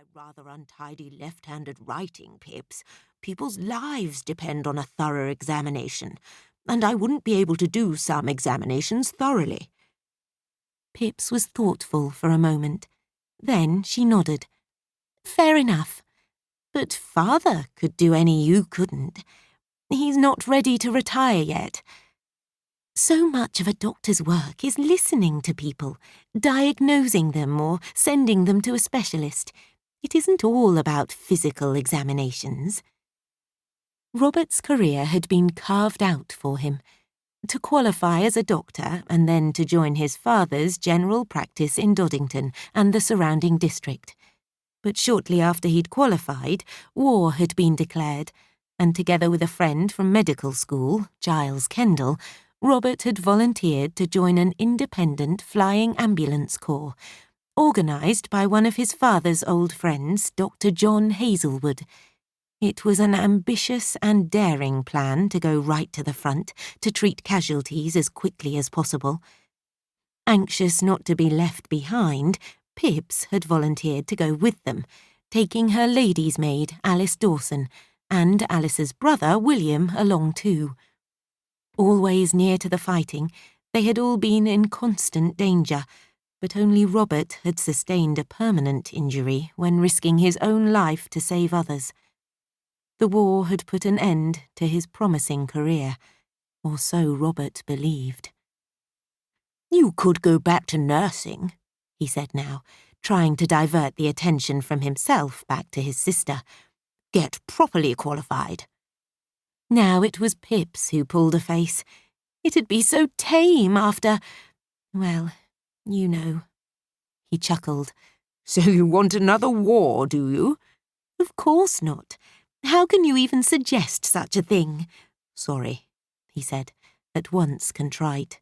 my rather untidy left-handed writing, Pipps, people's lives depend on a thorough examination, and I wouldn't be able to do some examinations thoroughly." Pipps was thoughtful for a moment. Then she nodded. "Fair enough. But Father could do any you couldn't. He's not ready to retire yet. So much of a doctor's work is listening to people, diagnosing them or sending them to a specialist. It isn't all about physical examinations." Robert's career had been carved out for him. To qualify as a doctor and then to join his father's general practice in Doddington and the surrounding district. But shortly after he'd qualified, war had been declared, and together with a friend from medical school, Giles Kendall, Robert had volunteered to join an independent flying ambulance corps, organised by one of his father's old friends, Dr. John Hazelwood. It was an ambitious and daring plan to go right to the front, to treat casualties as quickly as possible. Anxious not to be left behind, Pipps had volunteered to go with them, taking her lady's maid, Alice Dawson, and Alice's brother, William, along too. Always near to the fighting, they had all been in constant danger, but only Robert had sustained a permanent injury when risking his own life to save others. The war had put an end to his promising career, or so Robert believed. "You could go back to nursing," he said now, trying to divert the attention from himself back to his sister. "Get properly qualified." Now it was Pipps who pulled a face. It'd be so tame after... well, you know. He chuckled. "So you want another war, do you?" "Of course not. How can you even suggest such a thing?" "Sorry," he said, at once contrite.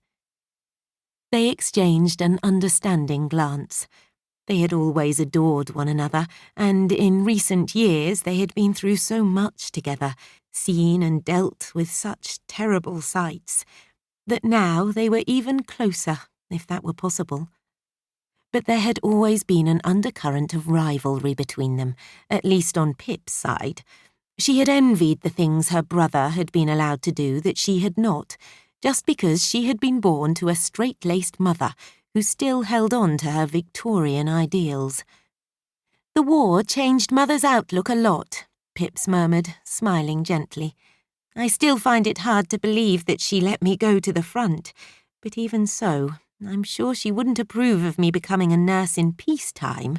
They exchanged an understanding glance. They had always adored one another, and in recent years they had been through so much together, seen and dealt with such terrible sights, that now they were even closer, if that were possible. But there had always been an undercurrent of rivalry between them, at least on Pip's side. She had envied the things her brother had been allowed to do that she had not, just because she had been born to a straight-laced mother who still held on to her Victorian ideals. "The war changed Mother's outlook a lot," Pipps murmured, smiling gently. "I still find it hard to believe that she let me go to the front, but even so, I'm sure she wouldn't approve of me becoming a nurse in peacetime.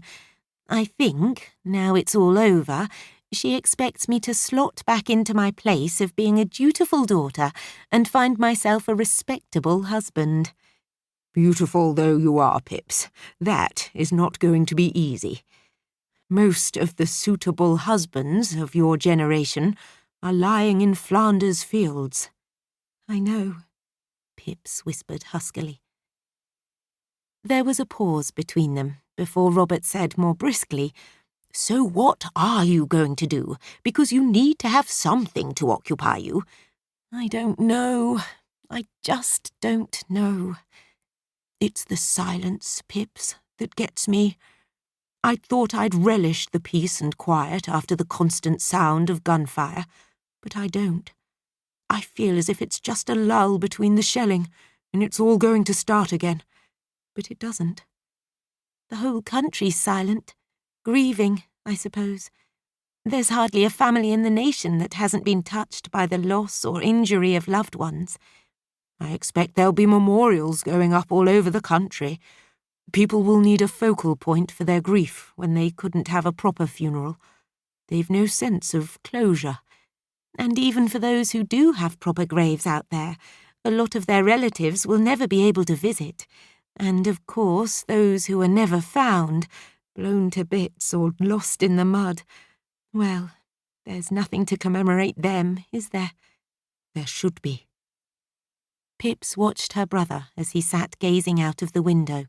I think, now it's all over, she expects me to slot back into my place of being a dutiful daughter and find myself a respectable husband." "Beautiful though you are, Pipps, that is not going to be easy. Most of the suitable husbands of your generation are lying in Flanders fields." "I know," Pipps whispered huskily. There was a pause between them before Robert said more briskly, "So what are you going to do? Because you need to have something to occupy you." "I don't know. I just don't know. It's the silence, Pipps, that gets me. I thought I'd relish the peace and quiet after the constant sound of gunfire, but I don't. I feel as if it's just a lull between the shelling, and it's all going to start again. But it doesn't. The whole country's silent, grieving, I suppose. There's hardly a family in the nation that hasn't been touched by the loss or injury of loved ones. I expect there'll be memorials going up all over the country. People will need a focal point for their grief when they couldn't have a proper funeral. They've no sense of closure. And even for those who do have proper graves out there, a lot of their relatives will never be able to visit. And, of course, those who are never found, blown to bits or lost in the mud. Well, there's nothing to commemorate them, is there? There should be." Pipps watched her brother as he sat gazing out of the window.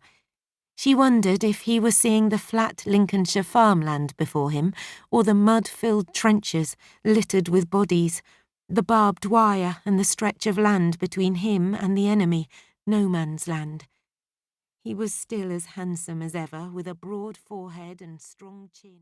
She wondered if he were seeing the flat Lincolnshire farmland before him, or the mud-filled trenches littered with bodies, the barbed wire and the stretch of land between him and the enemy, no man's land. He was still as handsome as ever, with a broad forehead and strong chin.